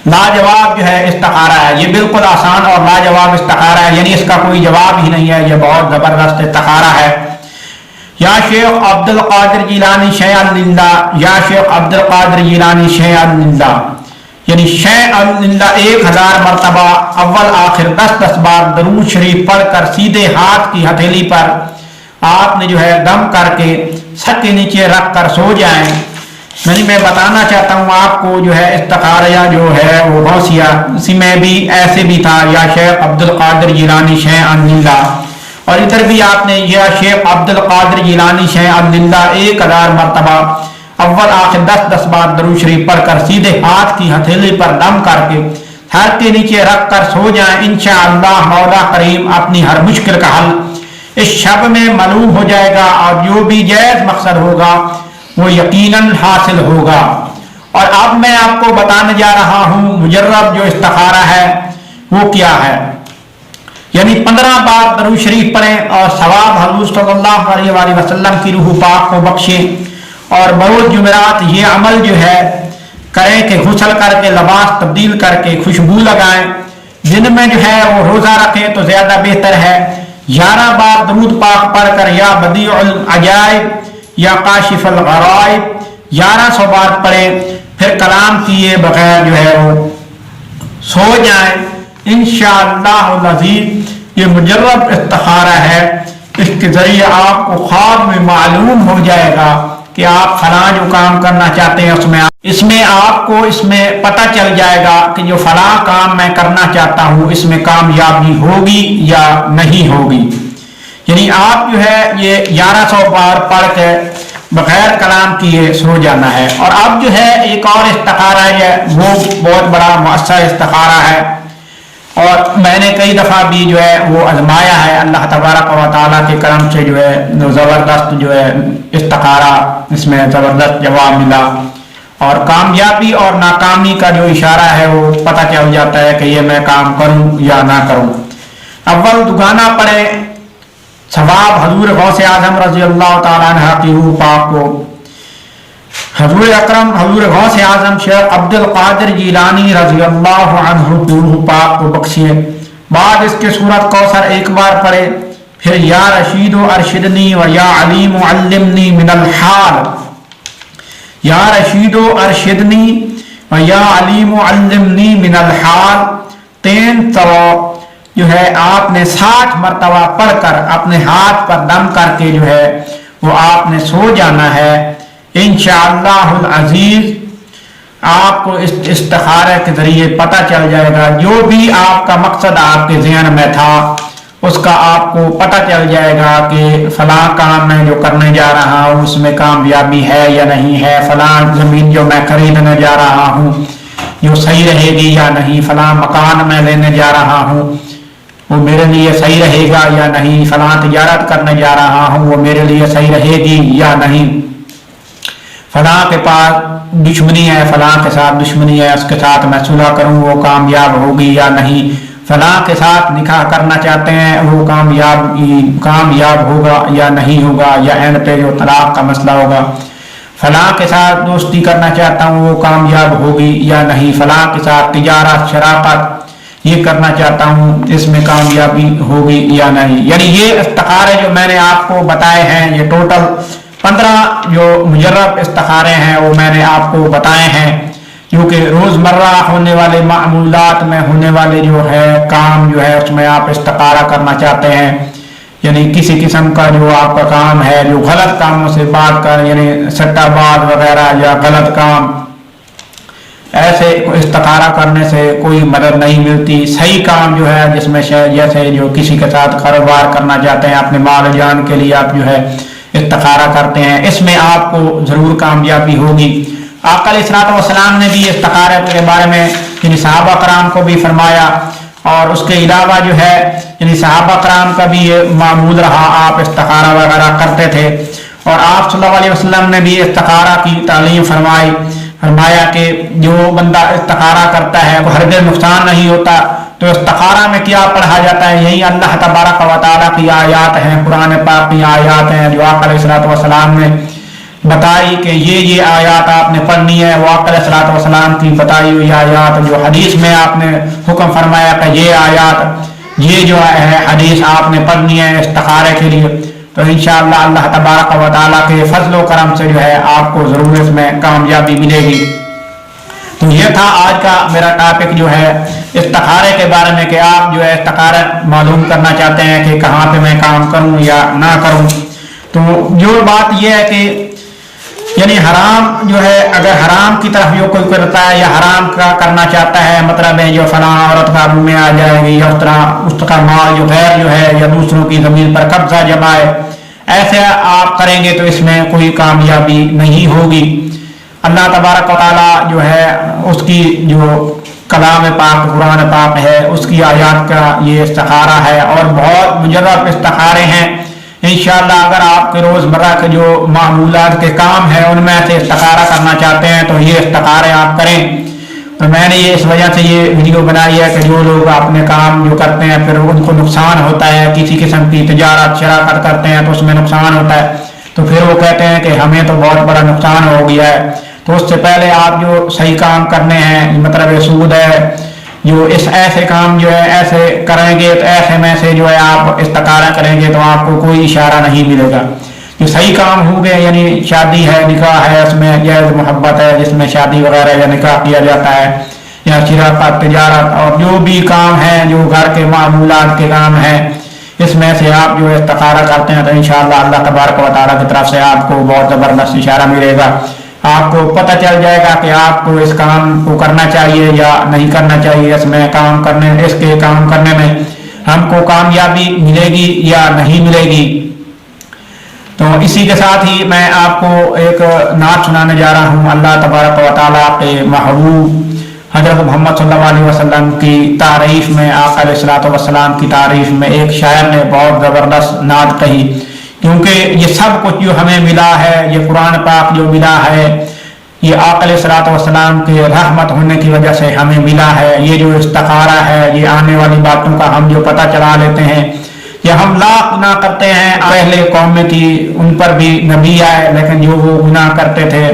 लाजवाब जो है इस्तिखारा है। ये बिल्कुल आसान और लाजवाब इस्तिखारा है, यानी इसका कोई जवाब ही नहीं है, ये बहुत जबरदस्त इस्तिखारा है। या शेख अब्दुल कादिर जिलानी शैअन लिल्लाह, या शेख अब्दुल कादिर जिलानी शैअन लिल्लाह, यानी शैअन लिल्लाह 1000 मरतबा अव्वल आखिर 10 बार दरूद शरीफ पढ़कर सीधे हाथ की हथेली पर आपने जो है दम करके सर के नीचे रख कर सो जाएं। मैं बताना चाहता हूँ आपको जो है इस्तिखारा जो है वो गौसिया, इसी में भी ऐसे भी था, या शेख अब्दुल कादिर जिलानी शैअन लिल्लाह, और इधर भी आपने या शेख अब्दुल कादिर जिलानी शैअन लिल्लाह 1000 मरतबा अव्वल आखिर 10 बार दरूद शरीफ पढ़कर सीधे हाथ की हथेली पर दम करके सर के नीचे रख कर सो जाएं। इंशाअल्लाह मौला करीम अपनी हर मुश्किल का हल इस शब में मालूम हो जाएगा, और जो भी जायज मकसद होगा वो यकीनन हासिल होगा। और अब मैं आपको बताने जा रहा हूँ मुजर्रब जो इस्तिखारा है वो क्या है। यानी 15 बार दरूद शरीफ पढ़ें और सवाब हुजूर सल्लल्लाहु अलैहि वसल्लम की रूह पाक को बख्शे। और बरोज जुमेरात ये अमल जो है करें कि गुस्ल करके लिबास तब्दील करके खुशबू लगाएं। दिन में जो है वो रोजा रखें तो ज्यादा बेहतर है। 11 बार दरूद पाक पढ़कर या बदीउल अजाइब या काशिफुल गराइब 1100 बार पढ़े, फिर कलाम किए बगैर जो है वो सो जाए। इंशाअल्लाह अज़ीज़ ये मुजर्रब इस्तिखारा है, इसके जरिए आपको ख्वाब में मालूम हो जाएगा कि आप फलां जो काम करना चाहते हैं इसमें पता चल जाएगा कि जो फलां काम मैं करना चाहता हूँ इसमें कामयाबी होगी या नहीं होगी। यानी आप जो है ये 1100 बार पढ़ के बगैर कलाम किए सो जाना है। और अब जो है एक और इस्तिखारा है, वो बहुत बड़ा मुअस्सर इस्तिखारा है और मैंने कई दफ़ा भी जो है वो आजमाया है। अल्लाह तबारक व तआला के करम से जो है ज़बरदस्त जो है इस्तिखारा, इसमें ज़बरदस्त जवाब मिला और कामयाबी और नाकामी का जो इशारा है वो पता चल जाता है कि ये मैं काम करूं या ना करूं। अव्वल दुगाना पढ़े, सवाब हजूर गौसे आजम रज़ी अल्लाह तआला अन्हु की रूह पाक को हजूर अकरम हजूर गौसे आजम शेख अब्दुल कादिर जिलानी रज़ी अल्लाह अन्हु की रूह पाक को बख्शिए। बाद इसके सूरत कौसर एक बार पढ़े, फिर या रशीदो अरशिदनी व या अलीम अल्लिमनी मिनल हाल, या रशीदो अरशिदनी व या अलीम अल्लिमनी मिनल हाल 300 जो है आपने 60 मरतबा पढ़कर अपने हाथ पर दम करके जो है वो आपने सो जाना है। इंशाअल्लाहुल अज़ीज़ आपको इस इस्तिखारे के जरिए पता चल जाएगा, जो भी आपका मकसद आपके ज़हन में था उसका आपको पता चल जाएगा कि फलां काम मैं जो करने जा रहा हूँ उसमें कामयाबी है या नहीं है, फलां ज़मीन जो मैं खरीदने जा रहा हूँ जो सही रहेगी या नहीं, फलां मकान मैं लेने जा रहा हूँ वो मेरे लिए सही रहेगा या नहीं, फलां तिजारत करने जा रहा हूँ वो मेरे लिए सही रहेगी या नहीं, فلاں کے پاس دشمنی ہے، فلاں کے ساتھ دشمنی ہے، اس کے ساتھ میں صلح کروں وہ کامیاب ہوگی یا نہیں، فلاں کے ساتھ نکاح کرنا چاہتے ہیں وہ کامیاب ہوگا یا نہیں ہوگا، یا اینڈ پہ جو طلاق کا مسئلہ ہوگا، فلاں کے ساتھ دوستی کرنا چاہتا ہوں وہ کامیاب ہوگی یا نہیں، فلاں کے ساتھ تجارت شراکت یہ کرنا چاہتا ہوں اس میں کامیابی ہوگی یا نہیں۔ یعنی یہ استخارے جو میں نے آپ کو بتائے ہیں، یہ ٹوٹل 15 جو مجرب استخارے ہیں وہ میں نے آپ کو بتائے ہیں، کیونکہ روزمرہ ہونے والے معمولات میں ہونے والے جو ہے کام جو ہے اس میں آپ استخارہ کرنا چاہتے ہیں، یعنی کسی قسم کا جو آپ کا کام ہے جو غلط کاموں سے بات کر، یعنی سٹہ باز وغیرہ یا غلط کام، ایسے استخارہ کرنے سے کوئی مدد نہیں ملتی۔ صحیح کام جو ہے جس میں جیسے جو کسی کے ساتھ کاروبار کرنا چاہتے ہیں، اپنے مال جان کے لیے آپ جو ہے استخارہ کرتے ہیں، اس میں آپ کو ضرور کامیابی ہوگی۔ آقا علیہ الصلوۃ والسلام نے بھی استخارے کے بارے میں یعنی صحابہ کرام کو بھی فرمایا، اور اس کے علاوہ جو ہے یعنی صحابہ کرام کا بھی یہ معمول رہا، آپ استخارہ وغیرہ کرتے تھے، اور آپ صلی اللہ علیہ وسلم نے بھی استخارہ کی تعلیم فرمایا کہ جو بندہ استخارہ کرتا ہے وہ ہرگز نقصان نہیں ہوتا۔ تو استخارہ میں کیا پڑھا جاتا ہے؟ یہی اللہ تبارک و تعالیٰ کی آیات ہیں، قرآن پاک کی آیات ہیں جو آقا علیہ الصلوۃ والسلام نے بتائی کہ یہ آیات آپ نے پڑھنی ہے، وہ آقا علیہ الصلوۃ والسلام کی بتائی ہوئی آیات جو حدیث میں آپ نے حکم فرمایا کہ یہ آیات یہ جو ہے حدیث آپ نے پڑھنی ہے استخارے کے لیے، تو انشاءاللہ اللہ تبارک و تعالیٰ کے فضل و کرم سے جو ہے آپ کو ضرور اس میں کامیابی ملے گی۔ تو یہ تھا آج کا میرا ٹاپک جو ہے استخارے کے بارے میں، کہ آپ جو ہے استخارہ معلوم کرنا چاہتے ہیں کہ کہاں پہ میں کام کروں یا نہ کروں۔ تو جو بات یہ ہے کہ یعنی حرام جو ہے، اگر حرام کی طرف جو کوئی کرتا ہے یا حرام کا کرنا چاہتا ہے، مطلب ہے جو فلاں عورت قابو میں آ جائے گی یا اس کا مال جو غیر جو ہے یا دوسروں کی زمین پر قبضہ جمائے، ایسے آپ کریں گے تو اس میں کوئی کامیابی نہیں ہوگی۔ اللہ تبارک و تعالیٰ جو ہے اس کی جو کلام پاک قرآن پاک ہے اس کی آیات کا یہ استخارہ ہے، اور بہت مجرب استخارے ہیں۔ انشاءاللہ اگر آپ کے روزمرہ کے جو معمولات کے کام ہیں ان میں سے استخارہ کرنا چاہتے ہیں تو یہ استخارے آپ کریں۔ تو میں نے یہ اس وجہ سے یہ ویڈیو بنائی ہے کہ جو لوگ اپنے کام جو کرتے ہیں پھر ان کو نقصان ہوتا ہے، کسی قسم کی تجارت شراکت کرتے ہیں تو اس میں نقصان ہوتا ہے، تو پھر وہ کہتے ہیں کہ ہمیں تو بہت بڑا نقصان ہو گیا ہے۔ تو اس سے پہلے آپ جو صحیح کام کرنے ہیں، مطلب سود ہے جو اس ایسے کام جو ہے ایسے کریں گے تو ایسے میں سے جو ہے آپ استخارہ کریں گے تو آپ کو کوئی اشارہ نہیں ملے گا۔ جو صحیح کام ہو گئے یعنی شادی ہے، نکاح ہے، اس میں جائز محبت ہے جس میں شادی وغیرہ یا نکاح کیا جاتا ہے، یا شراکت تجارت اور جو بھی کام ہے جو گھر کے معمولات کے کام ہیں، اس میں سے آپ جو استخارہ کرتے ہیں تو انشاءاللہ اللہ تبارک و تعالیٰ کی طرف سے آپ کو بہت زبردست اشارہ ملے گا۔ آپ کو پتہ چل جائے گا کہ آپ کو اس کام کو کرنا چاہیے یا نہیں کرنا چاہیے، اس میں اس کے کام کرنے میں ہم کو کامیابی ملے گی یا نہیں ملے گی۔ تو اسی کے ساتھ ہی میں آپ کو ایک نعت سنانے جا رہا ہوں اللہ تبارک و تعالیٰ کے محبوب حضرت محمد صلی اللہ علیہ وسلم کی تعریف میں، آقا علیہ الصلوۃ والسلام کی تعریف میں ایک شاعر نے بہت زبردست نعت کہی، کیونکہ یہ سب کچھ جو ہمیں ملا ہے، یہ قرآن پاک جو ملا ہے، یہ آقا علیہ الصلوۃ والسلام کے رحمت ہونے کی وجہ سے ہمیں ملا ہے۔ یہ جو استخارہ ہے، یہ آنے والی باتوں کا ہم جو پتہ چلا لیتے ہیں، یہ ہم لاکھ گناہ کرتے ہیں۔ پہلے قوم میں تھی ان پر بھی نبی آئے، لیکن جو وہ گناہ کرتے تھے،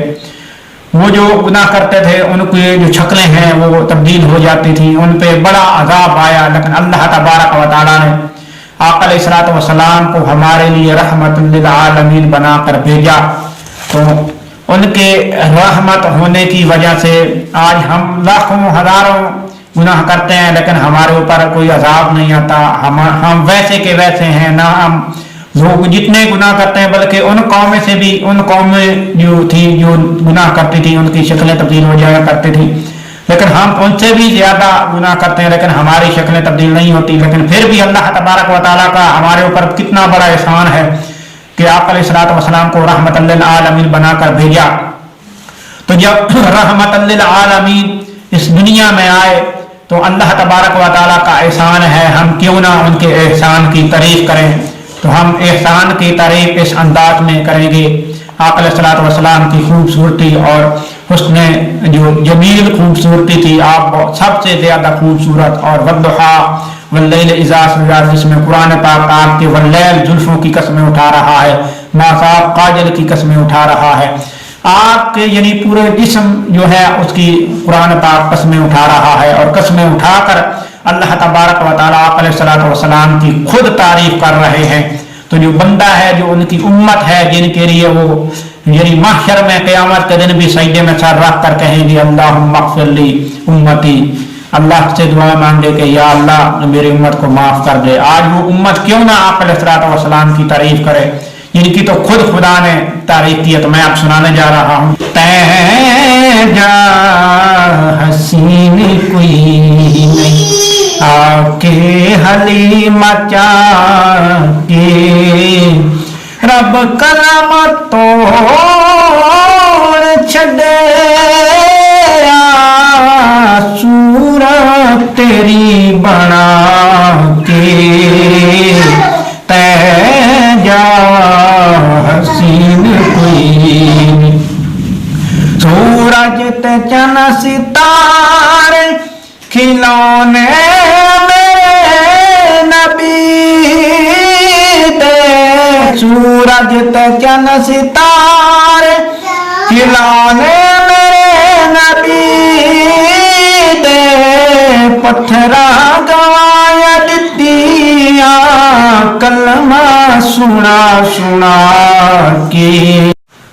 وہ جو گناہ کرتے تھے ان کی جو شکلیں ہیں وہ تبدیل ہو جاتی تھیں، ان پہ بڑا عذاب آیا، لیکن اللہ تبارک و تعالیٰ نے آقا علیہ الصلوۃ والسلام کو ہمارے لیے رحمت للعالمین بنا کر بھیجا۔ تو ان کے رحمت ہونے کی وجہ سے آج ہم لاکھوں ہزاروں گناہ کرتے ہیں لیکن ہمارے اوپر کوئی عذاب نہیں آتا، ہم ویسے کے ویسے ہیں، نہ ہم لوگ جتنے گناہ کرتے ہیں بلکہ ان قومیں سے بھی، ان قومیں جو تھی جو گناہ کرتی تھی ان کی شکلیں تبدیل ہو جایا کرتی تھی، لیکن ہم ان سے بھی زیادہ گناہ کرتے ہیں لیکن ہماری شکلیں تبدیل نہیں ہوتی، لیکن پھر بھی اللہ تبارک و تعالیٰ کا ہمارے اوپر کتنا بڑا احسان ہے کہ آقا علیہ الصلوۃ والسلام کو رحمت للعالمین بنا کر بھیجا۔ تو جب رحمت للعالمین اس دنیا میں آئے تو اللہ تبارک و تعالیٰ کا احسان ہے، ہم کیوں نہ ان کے احسان کی تعریف کریں۔ تو ہم احسان کی تعریف اس انداز میں کریں گے، आका अलैहिस्सलातु वस्सलाम की खूबसूरती और हुस्न जो जमील खूबसूरती थी, आप सबसे ज्यादा खूबसूरत। और वद्दुहा वल्लैल इज़ा सजा, जिसमें कुरान पाक आपके वल्लैल जुल्फों की कस्में उठा रहा है, मासाब काजल की कस्में उठा रहा है, आपके यानी पूरे जिस्म जो है उसकी कुरान पाक कस्में उठा रहा है। और कस्में उठाकर अल्लाह तबारक व तआला आका अलैहिस्सलातु वस्सलाम की खुद तारीफ कर रहे हैं। तो जो बंदा है, जो उनकी उम्मत है, जिनके लिए वो यानी महशर में क़यामत के दिन भी सजदे में सर रख कर कहेंगे अल्लाहुम्मा अग़फ़िर ली उम्मती, अल्लाह से दुआ मांगे कि या अल्लाह मेरी उम्मत को माफ कर दे। आज वो उम्मत क्यों ना आका अलैहिस्सलातु वस्सलाम की तारीफ करे, जिनकी तो खुद खुदा ने तारीफ की है। तो मैं आप सुनाने जा रहा हूँ। तैजा हसीन कोई नहीं आके हलीमा के, रब कलम तोड़ छड़े सूरत तेरी बना के, तैजा हसीन कोई, सूरज ते चंद सितारे खिलौने मेरे नबी दे, सूरज ते चंद सितारे खिलौने मेरे नबी दे, पत्थरा गवाया दित्तियां कलमा सुना सुना के,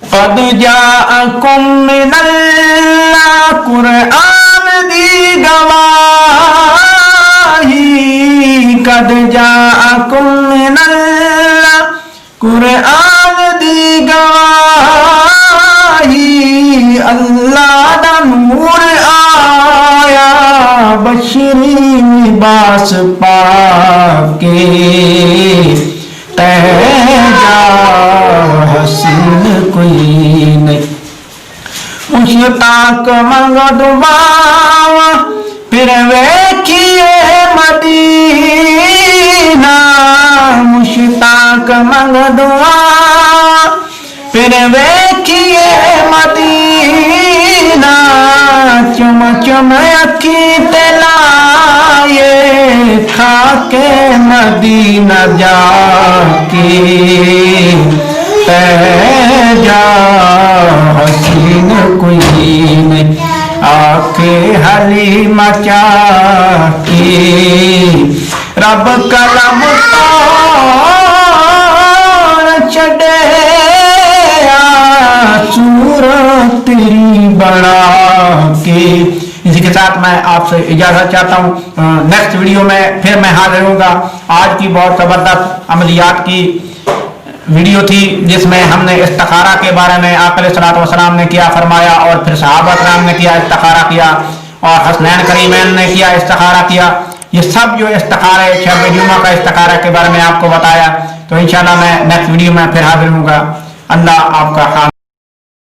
कद जाअकुम मिनल्लाह कुरआन दी गवाही, कद जाअकुम मिनल्लाह कुरआन दी गवाही, अल्लाह दा नूर आया बशरी लिबास पाके, तैजा हसीन कोई नहीं, मुश्ताक मंग दुआ फिर वेखिए मदीना, मुश्ताक मंग दुआ फिर वेखिए मदीना, चुम चुम अखी ते लाए खाके मदीना जाके, तैजा हसीन कोई नहीं आके हलीमा के, रब कलम तोड़ छड़े सूरत तेरी बना के। इसी के साथ मैं आपसे इजाजत चाहता हूँ। नेक्स्ट वीडियो में फिर मैं हाजिर होऊंगा। आज की बहुत जबरदस्त अमलियात की वीडियो थी, जिसमें हमने इस्तिखारा के बारे में आका अलैहिस्सलातु वस्सलाम ने क्या फरमाया, और फिर सहाबा किराम ने किया इस्तिखारा किया, और हसनैन करीमैन ने किया इस्तिखारा किया। ये सब जो इस्तिखारा शब जुमा का इस्तिखारा के बारे में आपको बताया। तो इंशाल्लाह मैं नेक्स्ट वीडियो में फिर हाजिर होऊंगा। अल्लाह आपका